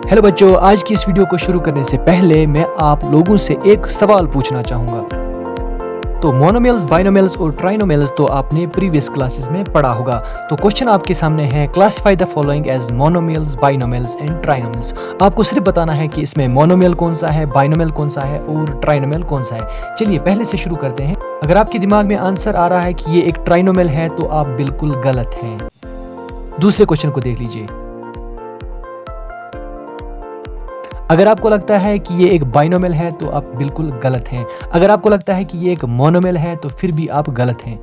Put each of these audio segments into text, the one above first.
Hello बच्चों, आज की इस वीडियो को शुरू करने से पहले मैं आप लोगों से एक सवाल पूछना चाहूँगा। तो मोनोमियल्स, बाइनोमियल्स और ट्राइनोमियल्स तो आपने प्रीवियस क्लासेस में पढ़ा होगा। तो क्वेश्चन आपके सामने है, classify the following as monomials, binomials and trinomials. आपको सिर्फ बताना है कि इसमें मोनोमियल कौन सा है, बाइनोमियल कौन सा है और ट्राइनोमियल कौन सा है। चलिए पहले से शुरू करते हैं। अगर आपके दिमाग में आंसर आ रहा है कि ये एक ट्राइनोमियल है तो आप बिल्कुल गलत हैं। दूसरे क्वेश्चन को देख लीजिए। अगर आपको लगता है कि ये एक बाइनोमियल है तो आप बिल्कुल गलत हैं। अगर आपको लगता है कि ये एक मोनोमियल है तो फिर भी आप गलत हैं।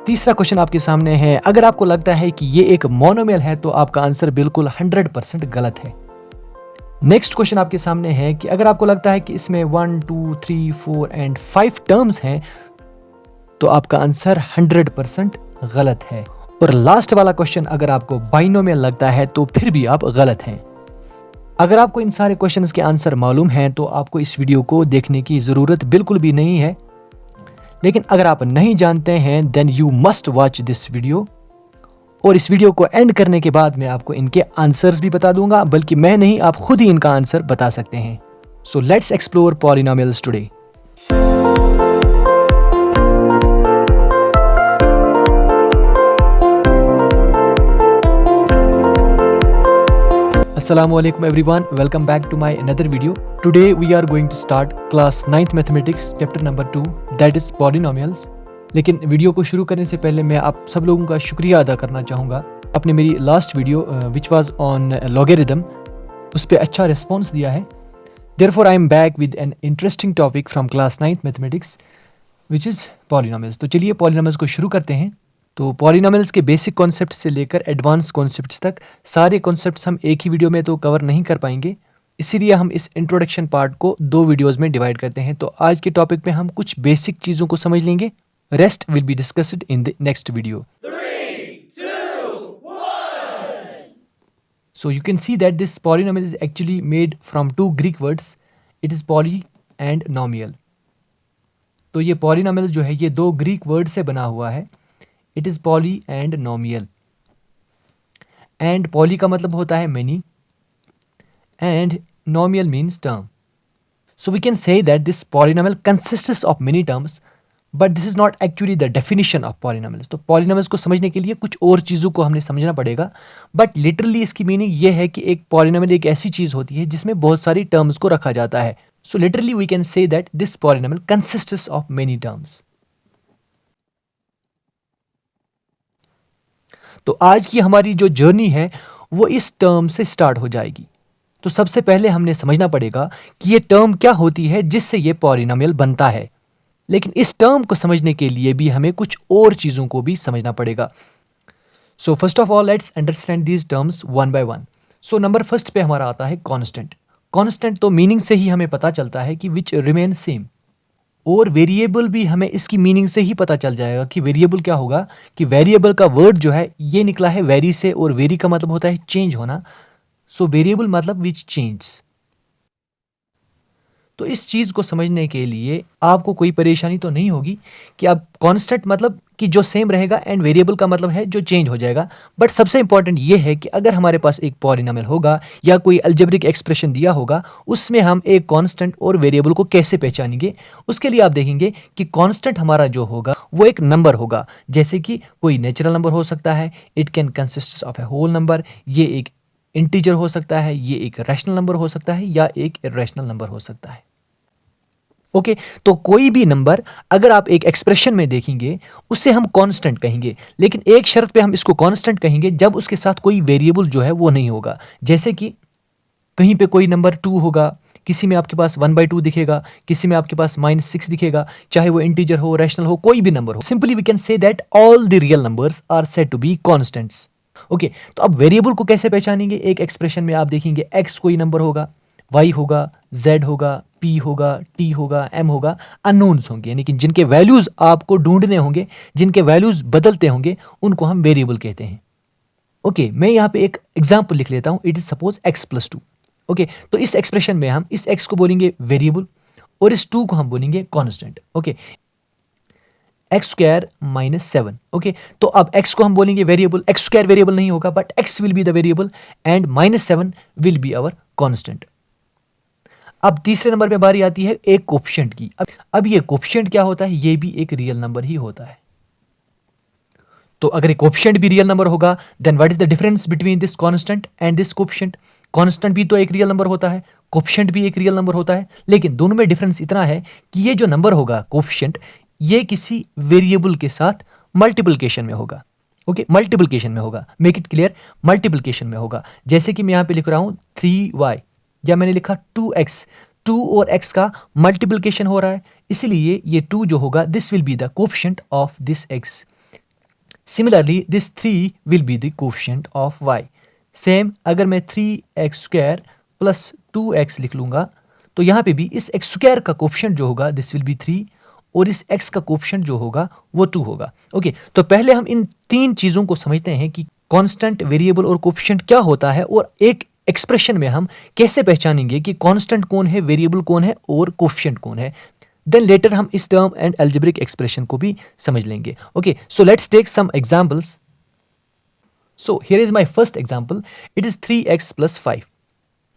तीसरा क्वेश्चन आपके सामने है, अगर आपको लगता है कि ये एक मोनोमियल है तो आपका आंसर बिल्कुल 100% गलत है। नेक्स्ट क्वेश्चन आपके सामने है कि अगर आपको लगता है कि इसमें 1, 2, 3, 4 एंड 5 टर्म्स हैं तो आपका आंसर 100% गलत है। और लास्ट वाला क्वेश्चन, अगर आपको बाइनोमियल लगता है तो फिर भी आप गलत हैं। अगर आपको इन सारे क्वेश्चंस के आंसर मालूम हैं तो आपको इस वीडियो को देखने की ज़रूरत बिल्कुल भी नहीं है। लेकिन अगर आप नहीं जानते हैं then you must watch this video. और इस वीडियो को एंड करने के बाद मैं आपको इनके आंसर्स भी बता दूंगा, बल्कि मैं नहीं, आप खुद ही इनका आंसर बता सकते हैं। So let's explore polynomials today. Assalamualaikum everyone, welcome back to my another video. Today we are going to start class 9th mathematics chapter number 2, that is polynomials. लेकिन वीडियो को शुरू करने से पहले मैं आप सब लोगों का शुक्रिया अदा करना चाहूँगा। आपने मेरी last video which was on logarithm उस पर अच्छा रिस्पॉन्स दिया है। Therefore I am back with an interesting topic from class 9th mathematics which is polynomials. तो चलिए पॉलिनोमियल्स को शुरू करते हैं। तो पॉलिनोमियल्स के बेसिक कॉन्सेप्ट से लेकर एडवांस कॉन्सेप्ट्स तक सारे कॉन्सेप्ट्स हम एक ही वीडियो में तो कवर नहीं कर पाएंगे, इसीलिए हम इस इंट्रोडक्शन पार्ट को 2 वीडियोस में डिवाइड करते हैं। तो आज के टॉपिक में हम कुछ बेसिक चीज़ों को समझ लेंगे, rest will be discussed in the next video. 3, 2, 1. So you can see that this polynomial is actually made from 2 Greek words. It is poly and nomial. तो ये polynomial जो है ये 2 ग्रीक वर्ड से बना हुआ है। It is poly and nomial. And poly का मतलब होता है many and nomial means term. So we can say that this polynomial consists of many terms, but this is not actually the definition of polynomials. तो polynomials को समझने के लिए कुछ और चीज़ों को हमने समझना पड़ेगा, बट लिटरली इसकी मीनिंग ये है कि एक पॉलिनोमियल एक ऐसी चीज़ होती है जिसमें बहुत सारी टर्म्स को रखा जाता है। So literally we can say that this polynomial consists of many terms. तो आज की हमारी जो जर्नी है वो इस टर्म से स्टार्ट हो जाएगी। तो सबसे पहले हमने समझना पड़ेगा कि ये टर्म क्या होती है जिससे ये पॉलिनोमियल बनता है। लेकिन इस टर्म को समझने के लिए भी हमें कुछ और चीज़ों को भी समझना पड़ेगा। So first of all let's understand these terms one by one. So number first पे हमारा आता है कांस्टेंट। कांस्टेंट तो मीनिंग से ही हमें पता चलता है कि विच रिमेन सेम। और वेरिएबल भी हमें इसकी मीनिंग से ही पता चल जाएगा कि वेरिएबल क्या होगा। कि वेरिएबल का वर्ड जो है ये निकला है वेरी से, और वेरी का मतलब होता है चेंज होना। सो वेरिएबल मतलब विच चेंज। तो इस चीज़ को समझने के लिए आपको कोई परेशानी तो नहीं होगी कि अब कांस्टेंट मतलब कि जो सेम रहेगा एंड वेरिएबल का मतलब है जो चेंज हो जाएगा। बट सबसे इंपॉर्टेंट ये है कि अगर हमारे पास एक पॉलिनोमियल होगा या कोई अलजेब्रिक एक्सप्रेशन दिया होगा, उसमें हम एक कांस्टेंट और वेरिएबल को कैसे पहचानेंगे। उसके लिए आप देखेंगे कि कांस्टेंट हमारा जो होगा वो एक नंबर होगा। जैसे कि कोई नेचुरल नंबर हो सकता है, it can consist of a whole number, ये एक इंटीजर हो सकता है, ये एक रैशनल नंबर हो सकता है, या एक इर्रेशनल नंबर हो सकता है। ओके तो कोई भी नंबर अगर आप एक एक्सप्रेशन में देखेंगे उसे हम कांस्टेंट कहेंगे। लेकिन एक शर्त पे हम इसको कांस्टेंट कहेंगे, जब उसके साथ कोई वेरिएबल जो है वो नहीं होगा। जैसे कि कहीं पे कोई नंबर 2 होगा, किसी में आपके पास 1/2 दिखेगा, किसी में आपके पास -6 दिखेगा, चाहे वो इंटीजर हो, रैशनल हो, कोई भी नंबर हो। Simply we can say that all the real numbers are said to be constants. Okay तो अब वेरिएबल को कैसे पहचानेंगे। एक एक्सप्रेशन में आप देखेंगे x कोई नंबर होगा, y होगा, z होगा, p होगा, t होगा, m होगा, अननोन्स होंगे, यानी कि जिनके वैल्यूज आपको ढूंढने होंगे, जिनके वैल्यूज बदलते होंगे, उनको हम वेरिएबल कहते हैं। ओके मैं यहाँ पे एक एग्जांपल लिख लेता हूँ। It is suppose x+2। Okay तो इस एक्सप्रेशन में हम इस x को बोलेंगे वेरिएबल और इस 2 को हम बोलेंगे constant. Okay x square minus 7। Okay, तो अब एक्स को हम बोलेंगे वेरिएबल, एक्स स्क्वायर वेरिएबल नहीं होगा but x will be the variable and -7 will be our constant. अब तीसरे नंबर पे बारी आती है एक कोफिशिएंट की। अब ये कोफिशिएंट क्या होता है, ये भी एक रियल नंबर ही होता है। तो अगर कोफिशिएंट भी रियल नंबर होगा then what is the difference between this constant and this coefficient. Constant भी तो एक रियल नंबर होता है, कोफिशिएंट भी एक रियल नंबर होता है, लेकिन दोनों में डिफरेंस इतना है कि ये जो नंबर होगा कोफिशिएंट, ये किसी वेरिएबल के साथ मल्टीप्लिकेशन में होगा। ओके, मल्टीप्लिकेशन में होगा, मेक इट क्लियर, मल्टीप्लिकेशन में होगा। जैसे कि मैं यहाँ पे लिख रहा हूँ 3y, या मैंने लिखा 2x, 2 और x का मल्टीप्लिकेशन हो रहा है, इसलिए ये 2 जो होगा this will be the coefficient of this x। Similarly, this 3 will be the coefficient of y. Same अगर मैं 3x स्क्वायर प्लस 2x लिख लूंगा तो यहाँ पे भी इस x स्क्वायर का कोफिशिएंट जो होगा दिस विल बी 3 और इस x का कोफिशिएंट जो होगा वो 2 होगा। ओके, तो पहले हम इन तीन चीज़ों को समझते हैं कि कांस्टेंट, वेरिएबल और कोफिशिएंट क्या होता है, और एक एक्सप्रेशन में हम कैसे पहचानेंगे कि कांस्टेंट कौन है, वेरिएबल कौन है और कोफिशिएंट कौन है। देन लेटर हम इस टर्म एंड अलजेब्रिक एक्सप्रेशन को भी समझ लेंगे। Okay, so let's take some examples. So here is my first example, it is 3x plus 5।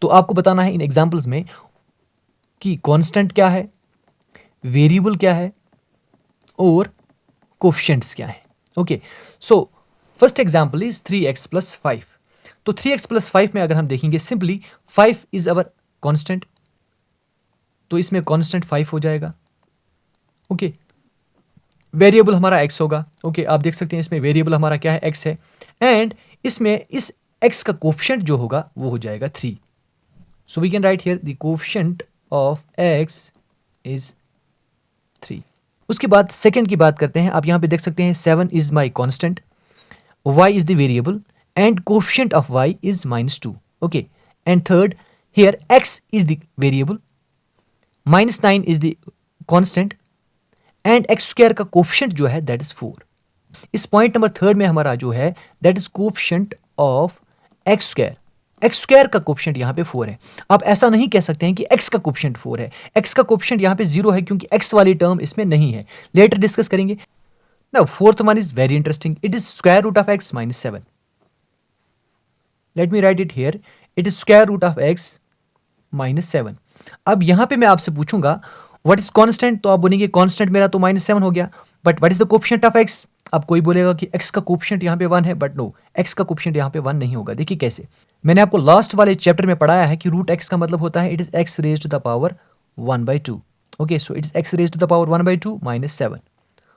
तो आपको बताना है इन एग्जांपल्स में कि कांस्टेंट क्या है, वेरिएबल क्या है और कोफिशिएंट्स क्या है। Okay, so first example is 3x plus 5। तो 3x प्लस 5 में अगर हम देखेंगे सिंपली 5 इज अवर कांस्टेंट, तो इसमें कांस्टेंट 5 हो जाएगा। ओके, वेरिएबल हमारा x होगा। ओके, आप देख सकते हैं इसमें वेरिएबल हमारा क्या है, x है, एंड इसमें इस x का कोफिशिएंट जो होगा वो हो जाएगा 3। So we can write here the coefficient of x is 3। उसके बाद सेकंड की बात करते हैं। आप यहाँ पे देख सकते हैं 7 is my constant, y is the variable and coefficient of y is -2। Okay, and third here x is the variable, -9 is the constant and x square का कोफिशिएंट जो है दैट इज 4। इस पॉइंट नंबर थर्ड में हमारा जो है that is coefficient of x square. x square का coefficient यहाँ पे 4 है। आप ऐसा नहीं कह सकते हैं कि x का कोफिशिएंट 4 है, x का कोफिशिएंट यहाँ पे 0 है क्योंकि x वाली टर्म इसमें नहीं है, लेटर डिस्कस करेंगे। Now fourth one is very interesting, it is square root of x -7। Let me write it here, it is square root of x -7। अब यहां पे मैं आपसे पूछूंगा व्हाट इज कांस्टेंट, तो आप बोलेंगे कांस्टेंट मेरा तो -7 हो गया, but what is the coefficient of x। अब कोई बोलेगा कि x का कोफिशिएंट यहाँ पे 1 है, बट नो, x का कोफिशिएंट यहाँ पे 1 नहीं होगा। देखिए कैसे, मैंने आपको लास्ट वाले चैप्टर में पढ़ाया है कि रूट x का मतलब होता है it is x raise to the power 1/2। Okay, so it is x raise to the power 1/2 -7।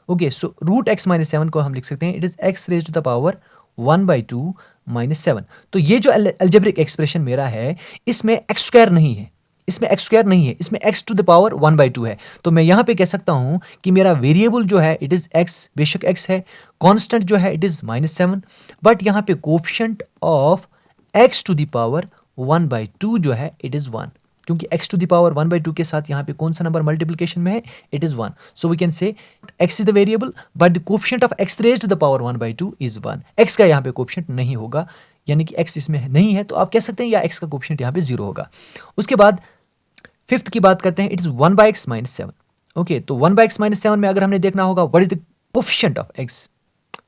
Okay, so root x -7 को हम लिख सकते हैं it is x raise to the power 1/2 -7। तो ये जो अलजेब्रिक एक्सप्रेशन मेरा है इसमें x स्क्वायर नहीं है, इसमें x स्क्वायर नहीं है, इसमें x टू द पावर 1/2 है। तो मैं यहाँ पे कह सकता हूँ कि मेरा वेरिएबल जो है इट इज x, बेशक x है, कांस्टेंट जो है इट इज -7, बट यहाँ पे coefficient of x to the power 1/2 जो है इट इज 1, क्योंकि x टू द पावर 1/2 के साथ यहाँ पे कौन सा नंबर मल्टीप्लिकेशन में है, it is 1। So we can say x is the variable but the coefficient of x raise to the power 1/2 is 1। x का यहाँ पे कोफिशिएंट नहीं होगा, यानी कि x इसमें नहीं है, तो आप कह सकते हैं या x का कोफिशिएंट यहाँ पे 0 होगा। उसके बाद फिफ्थ की बात करते हैं, इट इज 1/x -7। ओके, तो 1/x -7 में अगर हमने देखना होगा what is the coefficient of x,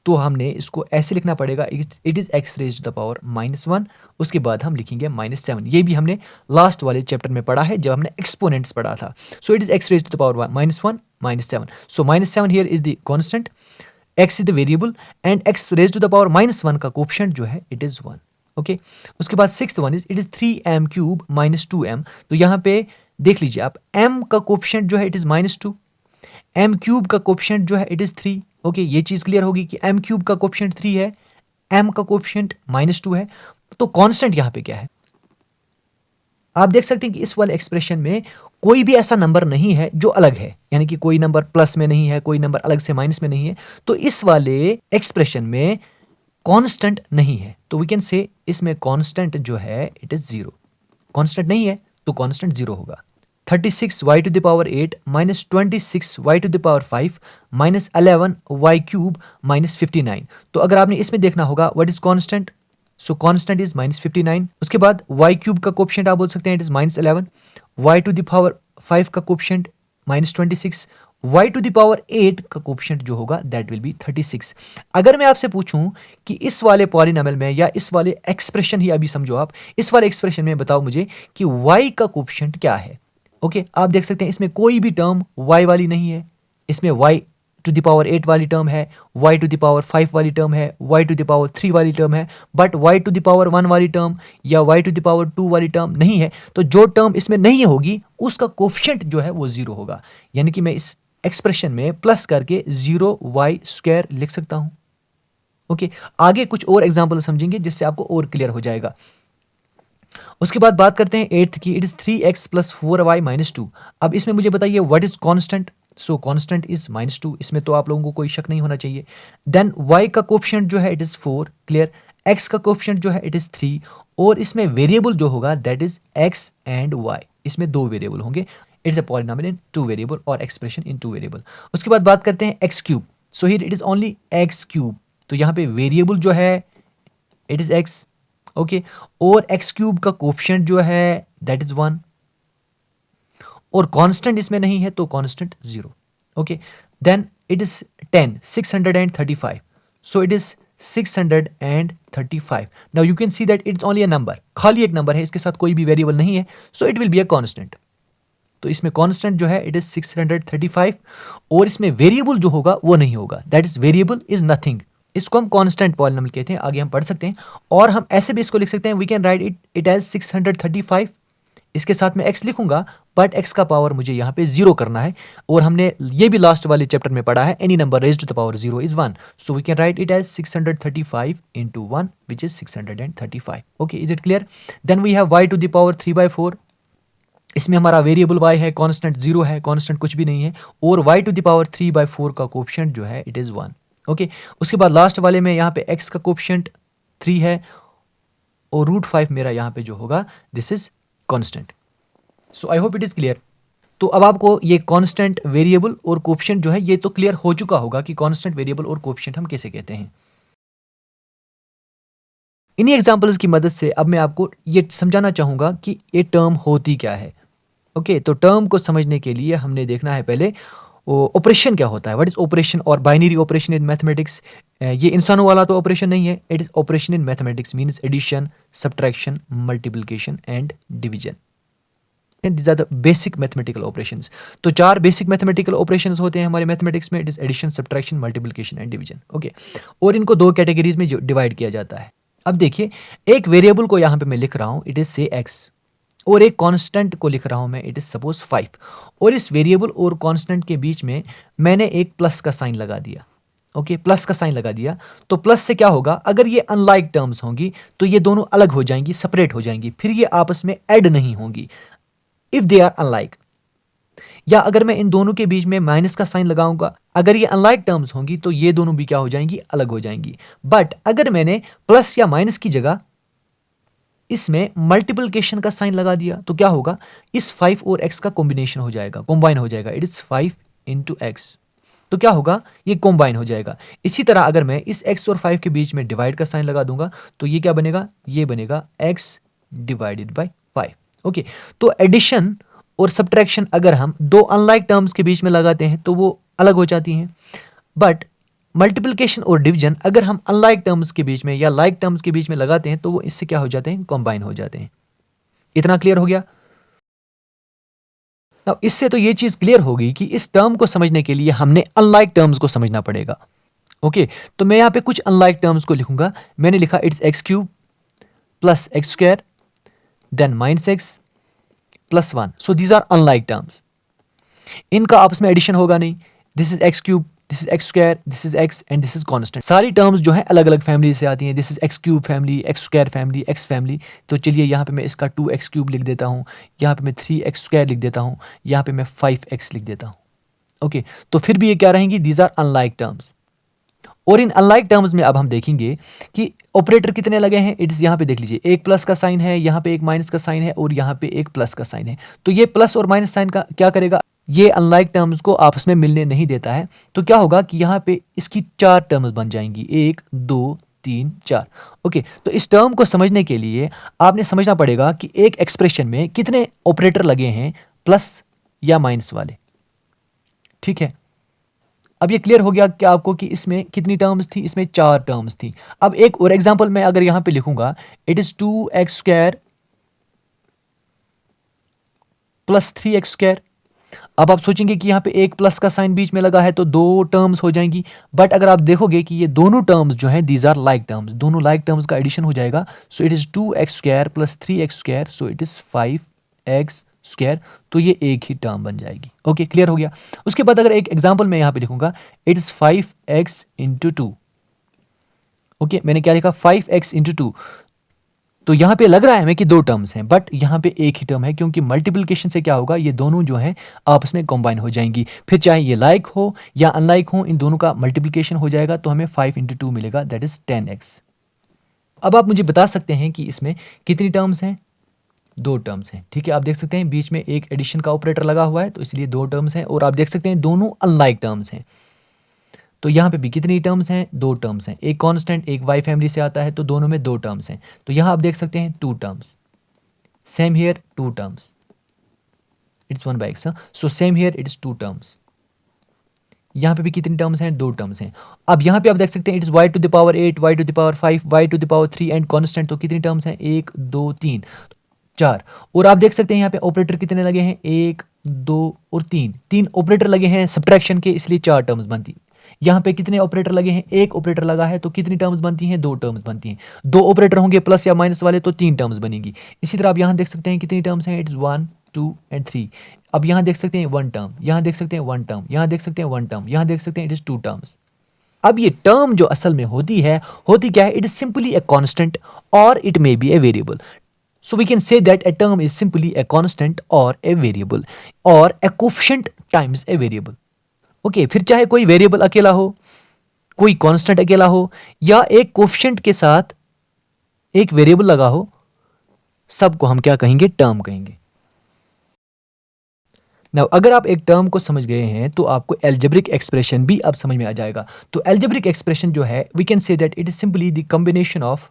तो हमने इसको ऐसे लिखना पड़ेगा, it is x raise to the power -1, उसके बाद हम लिखेंगे -7। ये भी हमने लास्ट वाले चैप्टर में पढ़ा है जब हमने एक्सपोनेंट्स पढ़ा था। So it is x raise to the power -1 -7। So -7 here is the constant, x is the variable and x raise to the power -1 का कोफिशिएंट जो है इट इज 1। ओके, उसके बाद sixth one is it is 3m³ -2m। तो यहाँ पे देख लीजिए आप, m का कोफिशिएंट जो है इट इज -2, m³ का कोफिशिएंट जो है इट इज 3। ओके, ये चीज क्लियर होगी कि m³ का कोफिशिएंट 3 है, m का कोफिशिएंट -2 है, तो कांस्टेंट यहाँ पे क्या है। आप देख सकते हैं कि इस वाले एक्सप्रेशन में कोई भी ऐसा नंबर नहीं है जो अलग है, यानी कि कोई नंबर प्लस में नहीं है, कोई नंबर अलग से माइनस में नहीं है, तो इस वाले एक्सप्रेशन में कांस्टेंट नहीं है। तो वी कैन से इसमें कांस्टेंट जो है इट इज 0। कांस्टेंट नहीं है तो कांस्टेंट 0 होगा। 36y to the power 8 -26y to the power 5 -11y³ -59। तो अगर आपने इसमें देखना होगा what is constant, so constant is -59। उसके बाद y³ का कोफिशिएंट आप बोल सकते हैं it is -11, y to the power 5 का coefficient -26, y to the power 8 का कोफिशिएंट जो होगा दैट विल बी 36। अगर मैं आपसे पूछूं कि इस वाले पॉलिनॉमियल में या इस वाले एक्सप्रेशन ही अभी समझो आप, इस वाले एक्सप्रेशन में बताओ मुझे कि y का कोफिशिएंट क्या है। ओके आप देख सकते हैं इसमें कोई भी टर्म y वाली नहीं है, इसमें y टू द पावर 8 वाली टर्म है, y टू द पावर 5 वाली टर्म है, y टू द पावर 3 वाली टर्म है, but y to the power 1 वाली टर्म या y टू द पावर 2 वाली टर्म नहीं है। तो जो टर्म इसमें नहीं होगी उसका कोफिशिएंट जो है वो 0 होगा, यानी कि मैं इस एक्सप्रेशन में प्लस करके 0y² लिख सकता हूं। ओके आगे कुछ और एग्जाम्पल समझेंगे जिससे आपको और क्लियर हो जाएगा। उसके बाद बात करते हैं 8th की, it is 3x plus 4y minus 2। अब इसमें मुझे बताइए what is constant. So constant is -2, इसमें तो आप लोगों को कोई शक नहीं होना चाहिए। देन y का कोफिशिएंट जो है इट इज 4, क्लियर। x का कोफिशिएंट जो है इट इज 3, और इसमें वेरिएबल जो होगा that is x and y, इसमें दो वेरिएबल होंगे। It's a polynomial in 2 variable और एक्सप्रेशन इन 2 वेरिएबल। उसके बाद बात करते हैं x cube. So here it is only x cube, तो यहाँ पे वेरिएबल जो है इट इज x, ओके और x क्यूब का कोफिशिएंट जो है दैट इज 1, और कांस्टेंट इसमें नहीं है तो constant 0। Okay then it is 10 635, so it is 635। Now you can see that it's only a number, खाली एक नंबर है, इसके साथ कोई भी वेरिएबल नहीं है, so it will be a constant. तो इसमें कांस्टेंट जो है इट इज 635, और इसमें वेरिएबल जो होगा वो नहीं होगा, that is variable is nothing. इसको हम कांस्टेंट पॉलिनॉमियल कहते हैं, आगे हम पढ़ सकते हैं। और हम ऐसे भी इसको लिख सकते हैं, we can write it as 635, इसके साथ में x लिखूंगा, बट x का पावर मुझे यहाँ पे 0 करना है, और हमने ये भी लास्ट वाले चैप्टर में पढ़ा है, any number raised to the power 0 is 1, so we can write it as 635 into 1 which is 635। Okay is it clear. Then we have y to the power 3/4, इसमें हमारा वेरिएबल y है, constant 0 है, constant कुछ भी नहीं है, और y to the power 3/4 का कोफिशिएंट जो है इट इज 1। ओके उसके बाद लास्ट वाले में यहाँ पे x का कोफिशिएंट 3 है, और √5 मेरा यहाँ पे जो होगा this is constant. So I hope it is clear. तो अब आपको ये कांस्टेंट, वेरिएबल और कोफिशिएंट जो है ये तो क्लियर हो चुका होगा कि कांस्टेंट, वेरिएबल और कोफिशिएंट हम कैसे कहते हैं। इन्हीं एग्जांपल्स की मदद से अब मैं आपको ये समझाना चाहूंगा कि ये टर्म होती क्या है। ओके तो टर्म को समझने के लिए हमने देखना है पहले ऑपरेशन क्या होता है, व्हाट इज ऑपरेशन, और बाइनरी ऑपरेशन इन मैथमेटिक्स। ये इंसानों वाला तो ऑपरेशन नहीं है, it is operation in mathematics means addition, subtraction, multiplication and division. These are the basic mathematical operations. तो 4 बेसिक मैथमेटिकल ऑपरेशंस होते हैं हमारे मैथमेटिक्स में, it is addition, subtraction, multiplication and division. Okay और इनको 2 कैटेगरीज में डिवाइड किया जाता है। अब देखिए एक वेरिएबल को यहाँ पे मैं लिख रहा हूँ इट इज से x, और एक कांस्टेंट को लिख रहा हूं मैं इट इज सपोज 5, और इस वेरिएबल और कांस्टेंट के बीच में मैंने एक प्लस का साइन लगा दिया। ओके प्लस का साइन लगा दिया, तो प्लस से क्या होगा, अगर ये अनलाइक टर्म्स होंगी तो ये दोनों अलग हो जाएंगी, सेपरेट हो जाएंगी, फिर ये आपस में ऐड नहीं होंगी इफ दे आर अनलाइक। या अगर मैं इन दोनों के बीच में माइनस का साइन लगाऊंगा, अगर ये अनलाइक टर्म्स होंगी तो ये दोनों भी क्या हो जाएंगी, अलग हो जाएंगी। बट अगर मैंने प्लस या माइनस की जगह इसमें मल्टीप्लिकेशन का साइन लगा दिया तो क्या होगा, इस 5 और x का कॉम्बिनेशन हो जाएगा, कंबाइन हो जाएगा, इट इज 5 into x, तो क्या होगा, ये कंबाइन हो जाएगा। इसी तरह अगर मैं इस x और 5 के बीच में डिवाइड का साइन लगा दूंगा तो ये क्या बनेगा, ये बनेगा x डिवाइडेड बाय 5। ओके तो एडिशन और सब्ट्रैक्शन अगर हम 2 अनलाइक टर्म्स के बीच में लगाते हैं तो वो अलग हो जाती हैं, बट मल्टीप्लिकेशन और डिवीजन अगर हम अनलाइक टर्म्स के बीच में या लाइक टर्म्स के बीच में लगाते हैं तो वो इससे क्या हो जाते हैं, कंबाइन हो जाते हैं। इतना क्लियर हो गया। अब इससे तो ये चीज क्लियर होगी कि इस टर्म को समझने के लिए हमने अनलाइक टर्म्स को समझना पड़ेगा। ओके तो मैं यहां पे कुछ अनलाइक टर्म्स को लिखूंगा, मैंने लिखा it's x³ plus x² then -x plus 1, so these are unlike terms, इनका आपस में एडिशन होगा नहीं। This is x³, this is x², this is x and this is constant. सारी टर्म्स जो है अलग अलग फैमिली से आती हैं, दिस is x³ family, x² family, x family. तो चलिए यहाँ पे मैं इसका 2x³ लिख देता हूँ, यहाँ पे मैं 3x² लिख देता हूँ, यहाँ पे मैं 5x लिख देता हूँ। ओके तो फिर भी ये क्या रहेंगी, दीज आर अनलाइक टर्म्स। और इन अनलाइक टर्म्स में अब हम देखेंगे कि ऑपरेटर कितने लगे हैं। इट्स यहाँ पे देख लीजिए, एक प्लस का साइन है, यहाँ पे एक माइनस का साइन है, और यहाँ पे एक प्लस का साइन है। तो ये प्लस और माइनस साइन का क्या करेगा, ये अनलाइक टर्म्स को आपस में मिलने नहीं देता है। तो क्या होगा कि यहाँ पे इसकी 4 टर्म्स बन जाएंगी, 1 2 3 4। ओके तो इस टर्म को समझने के लिए आपने समझना पड़ेगा कि एक एक्सप्रेशन में कितने ऑपरेटर लगे हैं, प्लस या माइनस वाले। ठीक है, अब ये क्लियर हो गया कि आपको कि इसमें कितनी टर्म्स थी, इसमें 4 टर्म्स थी। अब एक और एग्जांपल मैं अगर यहां पे लिखूंगा, it is 2x² plus 3x²। अब आप सोचेंगे कि यहाँ पे एक प्लस का साइन बीच में लगा है तो 2 टर्म्स हो जाएंगी, बट अगर आप देखोगे कि ये दोनों टर्म्स जो हैं दीज आर लाइक टर्म्स, दोनों लाइक टर्म्स का एडिशन हो जाएगा। सो it is 2x² plus 3x², so it is 5x², तो ये एक ही टर्म बन जाएगी। ओके, क्लियर हो गया। उसके बाद अगर एक एग्जाम्पल मैं यहाँ पे लिखूंगा, it is 5x into 2। Okay, मैंने क्या लिखा, 5x इंटू 2। तो यहां पे लग रहा है हमें कि 2 टर्म्स हैं, बट यहां पे एक ही टर्म है, क्योंकि मल्टीप्लिकेशन से क्या होगा, ये दोनों जो हैं आपस में कंबाइन हो जाएंगी। फिर चाहे ये लाइक हो या अनलाइक हो, इन दोनों का मल्टीप्लिकेशन हो जाएगा, तो हमें 5 इंटू 2 मिलेगा, दैट इज 10x। अब आप मुझे बता सकते हैं कि इसमें कितनी टर्म्स हैं, 2 टर्म्स हैं। ठीक है, आप देख सकते हैं बीच में एक एडिशन का ऑपरेटर लगा हुआ है, तो इसलिए 2 टर्म्स हैं, और आप देख सकते हैं दोनों अनलाइक टर्म्स हैं। तो यहाँ पे भी कितनी टर्म्स हैं, 2 टर्म्स हैं। एक कांस्टेंट एक वाई फैमिली से आता है, तो दोनों में 2 टर्म्स हैं। तो यहाँ आप देख सकते हैं 2 terms, same here 2 terms, it's 1/x। So same here it is 2 terms. यहाँ पे भी कितनी टर्म्स हैं, 2 टर्म्स हैं। अब यहाँ पे आप देख सकते हैं it is y to the power 8, y to the power 5, y to the power 3 and constant. तो कितनी टर्म्स हैं, 1 2 3 4। और आप देख सकते हैं यहाँ पे ऑपरेटर कितने लगे हैं, 1 2 और 3 ऑपरेटर लगे हैं सब्ट्रैक्शन के, इसलिए 4 टर्म्स बनती। यहाँ पे कितने ऑपरेटर लगे हैं, एक ऑपरेटर लगा है, तो कितनी टर्म्स बनती हैं, 2 टर्म्स बनती हैं। 2 ऑपरेटर होंगे प्लस या माइनस वाले, तो 3 टर्म्स बनेगी। इसी तरह आप यहाँ देख सकते हैं कितनी टर्म्स हैं, इट्स 1 2 एंड 3। अब यहाँ देख सकते हैं 1 टर्म, यहाँ देख सकते हैं 1 टर्म, यहाँ देख सकते हैं 1 टर्म, यहाँ देख सकते हैं इट इज 2 टर्म्स। अब ये टर्म जो असल में होती क्या है, it is simply a constant और it may be a variable. So we can say that a term is simply a constant or a variable or a coefficient times a variable. Okay, फिर चाहे कोई variable अकेला हो, कोई constant अकेला हो, या एक कोफिशिएंट के साथ एक वेरिएबल लगा हो, सबको हम क्या कहेंगे, टर्म कहेंगे। Now, अगर आप एक टर्म को समझ गए हैं तो आपको एल्जेब्रिक एक्सप्रेशन भी अब समझ में आ जाएगा। तो एल्जेब्रिक एक्सप्रेशन जो है, we can say that it is simply the combination of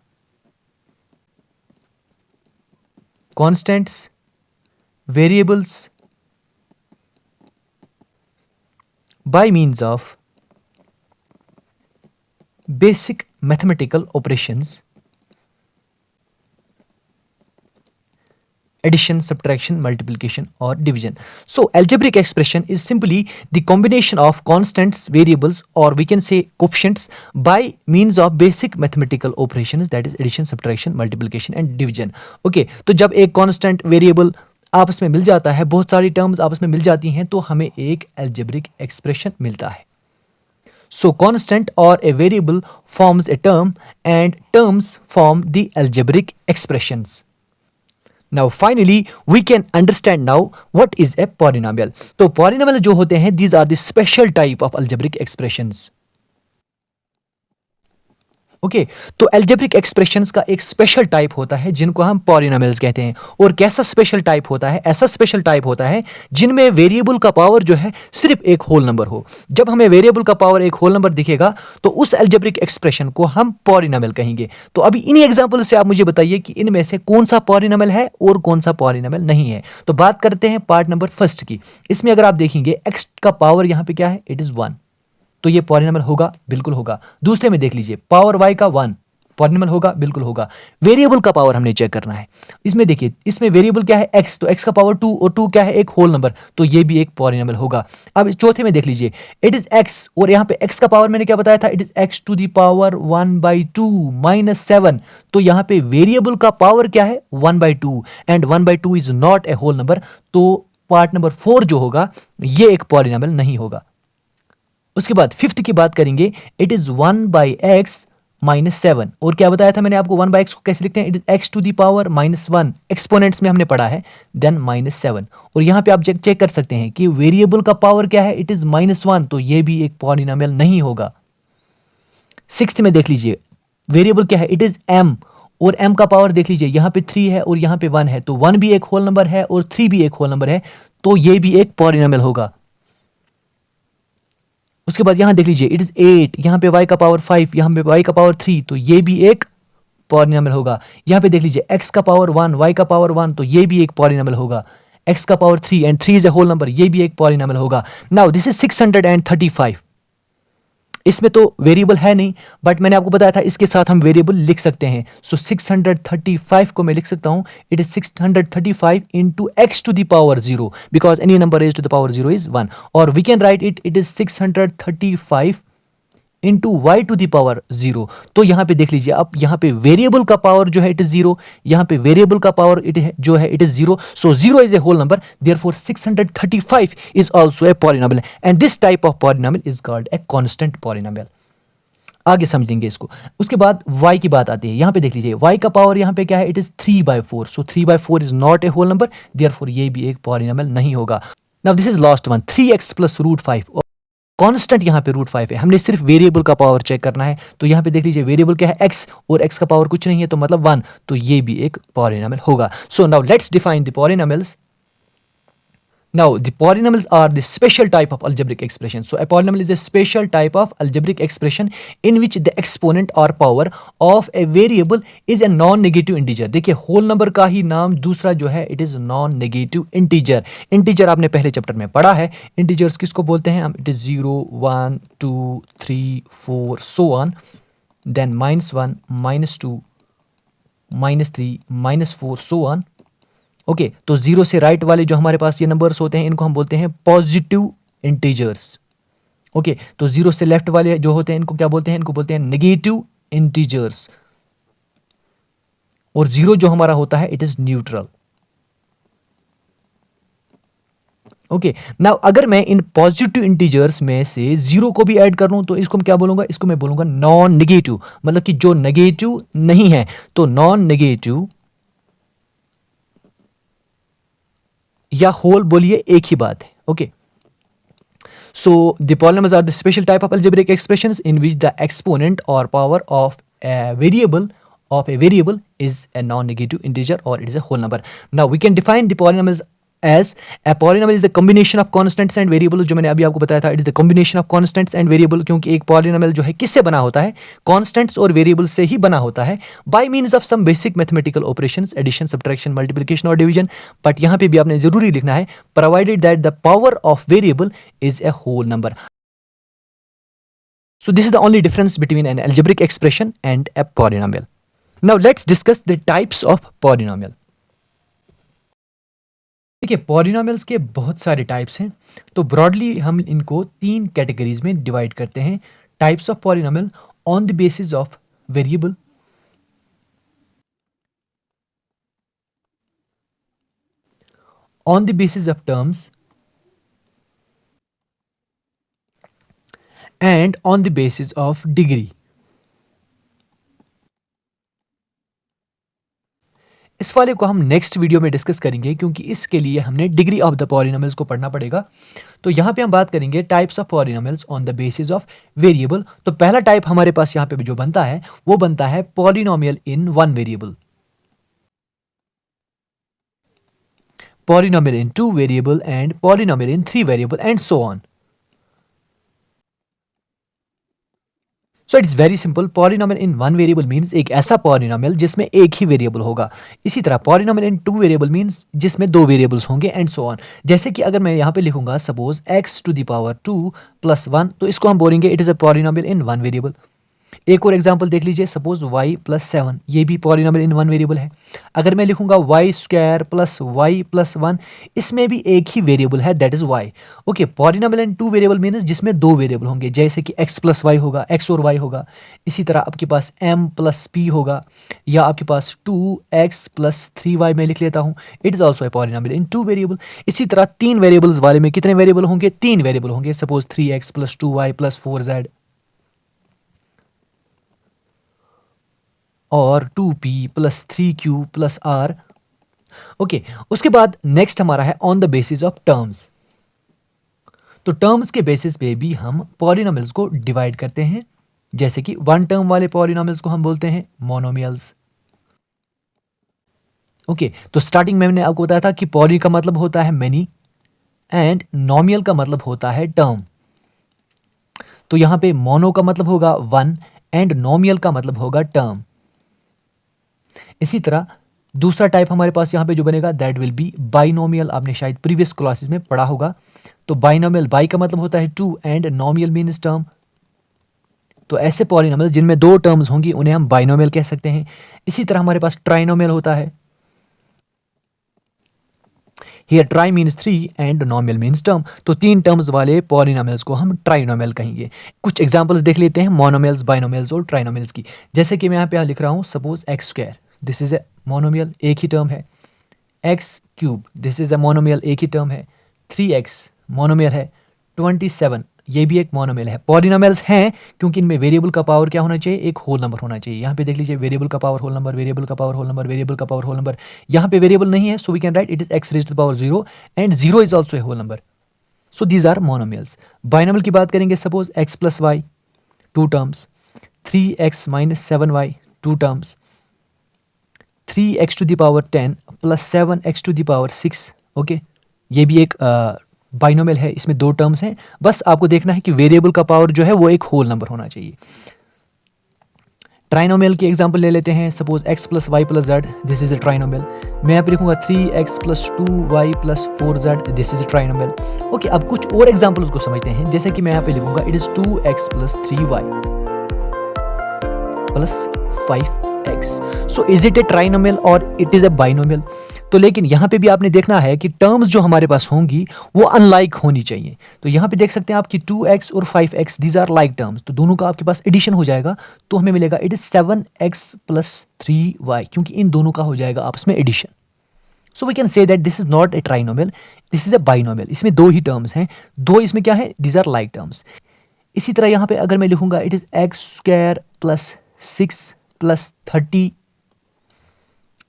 constants, variables by means of basic mathematical operations, addition, subtraction, multiplication or division. So algebraic expression is simply the combination of constants, variables, or we can say coefficients by means of basic mathematical operations, that is addition, subtraction, multiplication and division. Okay, तो जब एक constant, variable आपस में मिल जाता है, बहुत सारी terms आपस में मिल जाती हैं, तो हमें एक algebraic expression मिलता है। So constant or a variable forms a term and terms form the algebraic expressions. Now finally we can understand now what is a polynomial. तो polynomial जो होते हैं, these are the special type of algebraic expressions. Okay, तो algebraic expressions का एक special type होता है जिनको हम पॉलिनोमियल्स कहते हैं। और कैसा स्पेशल टाइप होता है, ऐसा स्पेशल टाइप होता है जिनमें वेरिएबल का पावर जो है सिर्फ एक होल नंबर हो। जब हमें वेरिएबल का पावर एक होल नंबर दिखेगा तो उस एल्जेब्रिक एक्सप्रेशन को हम पॉलिनोमियल कहेंगे। तो अभी इन्हीं एग्जांपल से आप मुझे बताइए कि इनमें से कौन सा पॉलिनोमियल है और कौन सा पॉलिनोमियल नहीं है। तो बात करते हैं पार्ट नंबर फर्स्ट की। इसमें अगर आप देखेंगे एक्स का पावर यहाँ पे क्या है, इट इज 1, तो ये पॉलिनोमियल होगा, बिल्कुल होगा। दूसरे में देख लीजिए पावर y का 1, पॉलिनोमियल होगा, बिल्कुल होगा। वेरिएबल का पावर हमने चेक करना है। इसमें देखिए, इसमें वेरिएबल क्या है, x, तो x का पावर 2 और 2 क्या है, एक होल नंबर, तो ये भी एक पॉलिनोमियल होगा। अब चौथे में देख लीजिए, इट इज x, और यहाँ पे x का पावर मैंने क्या बताया था, it is x to the power 1/2 minus 7, तो यहाँ पे वेरिएबल का पावर क्या है, 1/2, and 1/2 is not a whole number, तो पार्ट नंबर 4 जो होगा ये एक पॉलिनोमियल नहीं होगा। उसके बाद फिफ्थ की बात करेंगे, इट इज 1/x माइनस 7, और क्या बताया था मैंने आपको, 1/x को कैसे लिखते हैं, it is x to the power -1, exponents में हमने पढ़ा है, देन -7। और यहां पे आप चेक कर सकते हैं कि वेरिएबल का पावर क्या है, इट इज -1, तो ये भी एक पॉलिनोमियल नहीं होगा। सिक्स्थ में देख लीजिए, वेरिएबल क्या है, इट इज m, और m का पावर देख लीजिए, यहाँ पे 3 है और यहाँ पे 1 है, तो 1 भी एक होल नंबर है और 3 भी एक होल नंबर है, तो ये भी एक पॉलिनोमियल होगा। उसके बाद यहां देख लीजिए, इट इज 8, यहां पे y का पावर 5, यहां पे y का पावर 3, तो ये भी एक पॉलिनोमियल होगा। यहां पे देख लीजिए x का पावर 1, y का पावर 1, तो ये भी एक पॉलिनोमियल होगा। x का power 3 and 3 is a whole number, ये भी एक पॉलिनॉमियल होगा। नाउ दिस इज 635, इसमें तो वेरिएबल है नहीं, बट मैंने आपको बताया था इसके साथ हम वेरिएबल लिख सकते हैं। सो 635 को मैं लिख सकता हूं, it is 635 into x to the power 0, because any number raise to the power 0 is 1, और we can write it is 635 into y to the power 0। तो यहाँ पे देख लीजिए, अब यहाँ पे वेरिएबल का पावर जो है इट इज 0, यहाँ पे वेरिएबल का पावर जो है it is 0, so 0 is a whole number, therefore 635 is also a polynomial, and this type of polynomial is called a constant polynomial. आगे समझेंगे इसको। उसके बाद y की बात आती है, यहाँ पे देख लीजिए y का पावर यहाँ पे क्या है, it is 3/4, so 3/4 is not a whole number, therefore ये भी एक पॉलिनॉमियल नहीं होगा। Now this is last one, 3x plus √5, constant यहाँ पे √5 है, हमने सिर्फ वेरिएबल का पावर चेक करना है। तो यहाँ पे देख लीजिए वेरिएबल क्या है x, और x का पावर कुछ नहीं है तो मतलब 1, तो ये भी एक पॉलिनॉमियल होगा। So now let's define the polynomials. Now, the polynomials are the special type of algebraic expression. So, a polynomial is a special type of algebraic expression in which the exponent or power of a variable is a non-negative integer. देखिए whole number का ही नाम दूसरा जो है it is non-negative integer. Integer आपने पहले chapter में पढ़ा है, integers किसको बोलते हैं हम, it is 0, 1, 2, 3, 4, so on, then -1, -2, -3, -4, so on. Okay तो 0 से राइट वाले जो हमारे पास ये नंबर्स होते हैं इनको हम बोलते हैं पॉजिटिव इंटीजर्स। ओके तो 0 से लेफ्ट वाले जो होते हैं इनको क्या बोलते हैं, इनको बोलते हैं नेगेटिव इंटीजर्स, और 0 जो हमारा होता है it is neutral. Okay now अगर मैं इन पॉजिटिव इंटीजर्स में से 0 को भी ऐड कर लूं तो इसको मैं क्या बोलूंगा, इसको मैं बोलूंगा नॉन नेगेटिव, मतलब कि जो नेगेटिव नहीं है। तो नॉन नेगेटिव या होल बोलिए एक ही बात है। Okay so the polynomials are the special type of algebraic expressions in which the exponent or power of a variable is a non-negative integer or it is a whole number. Now we can define the polynomials as a polynomial is the combination of constants and variable, जो मैंने अभी आपको बताया था, it is the combination of constants and variable, क्योंकि एक polynomial जो है किससे बना होता है, constants और variables से ही बना होता है, by means of some basic mathematical operations, addition, subtraction, multiplication और division। बट यहाँ पे भी आपने जरूरी लिखना है provided that the power of variable is a whole number. So this is the only difference between an algebraic expression and a polynomial. Now let's discuss the types of polynomial. देखिए polynomials के बहुत सारे types हैं, तो broadly हम इनको 3 categories में divide करते हैं। Types of polynomial on the basis of variable, on the basis of terms, and on the basis of degree. इस वाले को हम नेक्स्ट वीडियो में डिस्कस करेंगे, क्योंकि इसके लिए हमने डिग्री ऑफ द पॉलिनॉमियल्स को पढ़ना पड़ेगा। तो यहाँ पे हम बात करेंगे types of polynomials on the basis of variable. तो पहला टाइप हमारे पास यहाँ पे जो बनता है वो बनता है polynomial in 1 variable, polynomial in 2 variable and polynomial in 3 variable and so on. So it is very simple, polynomial in 1 variable means एक ऐसा पॉलिनॉमियल जिसमें एक ही वेरिएबल होगा। इसी तरह पॉलिनॉमियल इन 2 वेरिएबल मींस जिसमें 2 वेरिएबल्स होंगे एंड सो ऑन। जैसे कि अगर मैं यहाँ पे लिखूंगा suppose x to the power 2 + 1, तो इसको हम बोलेंगे it is a polynomial in 1 variable. एक और एग्जांपल देख लीजिए, सपोज y + 7, ये भी पॉलिनॉमियल इन 1 वेरिएबल है। अगर मैं लिखूंगा y² + y + 1, इसमें भी एक ही वेरिएबल है, that is y। Okay polynomial in 2 variable means जिसमें 2 वेरिएबल होंगे, जैसे कि x + y होगा, x और y होगा। इसी तरह आपके पास m + p होगा, या आपके पास 2x + 3y में लिख लेता हूँ, it is also A polynomial in 2 variable. इसी तरह 3 वेरिएबल्स वाले में कितने वेरिएबल होंगे, 3 वेरिएबल होंगे, सपोज 3x + 2y + 4z और 2p + 3q + r। ओके उसके बाद नेक्स्ट हमारा है on the basis of terms. तो टर्म्स के बेसिस पे भी हम पॉलिनॉमियल्स को डिवाइड करते हैं, जैसे कि 1 टर्म वाले पॉलिनॉमियल्स को हम बोलते हैं मोनोमियल्स। ओके तो स्टार्टिंग में मैंने आपको बताया था कि पॉली का मतलब होता है मेनी एंड नॉमियल का मतलब होता है टर्म। तो यहां पे मोनो का मतलब होगा 1 एंड नॉमियल का मतलब होगा टर्म। इसी तरह दूसरा टाइप हमारे पास यहाँ पे जो बनेगा दैट विल बी बाइनोमियल। आपने शायद प्रीवियस क्लासेस में पढ़ा होगा। तो बाइनोमियल, बाई का मतलब होता है two and nomial means term. तो ऐसे पॉलिनोमियल जिनमें दो टर्म्स होंगी उन्हें हम बाइनोमियल कह सकते हैं। इसी तरह हमारे पास ट्राइनोमियल होता है। Here try means three and nomial means term. तो तीन टर्म्स वाले पॉलिनोमियल्स को हम ट्राइनोमियल कहेंगे। कुछ एग्जांपल्स देख लेते हैं मोनोमियल्स, बाइनोमियल्स और ट्राइनोमियल्स की। जैसे कि मैं यहाँ पे लिख रहा हूँ, suppose x square, this is a monomial, एक ही टर्म है। X cube, this is a monomial, एक ही टर्म है। 3x मोनोमियल है। 27 ये भी एक मोनोमियल है। पॉलिनोमियल्स हैं क्योंकि इनमें वेरिएबल का पावर क्या होना चाहिए, एक होल नंबर होना चाहिए। यहाँ पे देख लीजिए, वेरिएबल का पावर होल नंबर, वेरिएबल का पावर होल नंबर, वेरिएबल का पावर होल नंबर। यहाँ पे वेरिएबल नहीं है, so we can write it is x raised to the power 0 and 0 is also a whole number. So these are monomials. Binomial की बात करेंगे, suppose x plus y, two terms. 3x minus 7y, two terms. 3x to the power 10 plus 7x to the power 6। Okay, ये भी एक binomial है, इसमें दो terms हैं। बस आपको देखना है कि वेरिएबल का पावर जो है वो एक होल नंबर होना चाहिए। ट्राइनोमियल की एग्जांपल ले लेते हैं, suppose x plus y plus z, this is a trinomial. मैं यहाँ पे लिखूंगा 3x plus 2y plus 4z, this is a trinomial. Okay, अब कुछ और एग्जांपल्स को समझते हैं। जैसे कि मैं यहाँ पे लिखूंगा it is 2x plus 3y plus 5x। So is it A trinomial और इट इज ए बाइनोमियल? तो लेकिन यहाँ पे भी आपने देखना है कि टर्म्स जो हमारे पास होंगी वो अनलाइक होनी चाहिए। तो यहाँ पे देख सकते हैं आप कि 2x और 5x these are like terms, तो दोनों का आपके पास एडिशन हो जाएगा, तो हमें मिलेगा it is 7x plus 3y, क्योंकि इन दोनों का हो जाएगा आपस में addition. So we can say that this is not a trinomial, this is a binomial. इसमें दो ही टर्म्स हैं, दो इसमें क्या है, दीज आर लाइक टर्म्स। इसी तरह यहाँ पे अगर मैं लिखूंगा it is x square plus 6 plus 30,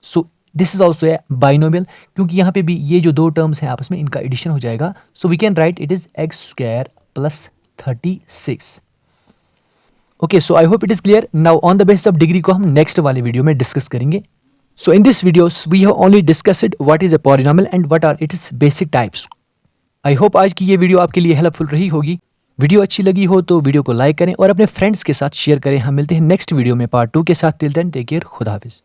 so this is also A binomial, क्योंकि यहाँ पे भी ये जो दो टर्म्स हैं आपस में इनका एडिशन हो जाएगा। So we can write it is x square plus 36। Okay, so I hope it is clear. Now on the basis of degree को हम नेक्स्ट वाले वीडियो में डिस्कस करेंगे। So in this videos we have only discussed what is a polynomial and what are its basic types. I hope आज की ये video आपके लिए हेल्पफुल रही होगी। वीडियो अच्छी लगी हो तो वीडियो को लाइक करें और अपने फ्रेंड्स के साथ शेयर करें। हम मिलते हैं नेक्स्ट वीडियो में पार्ट 2 के साथ। टिल देन टेक केयर, खुदा हाफिज।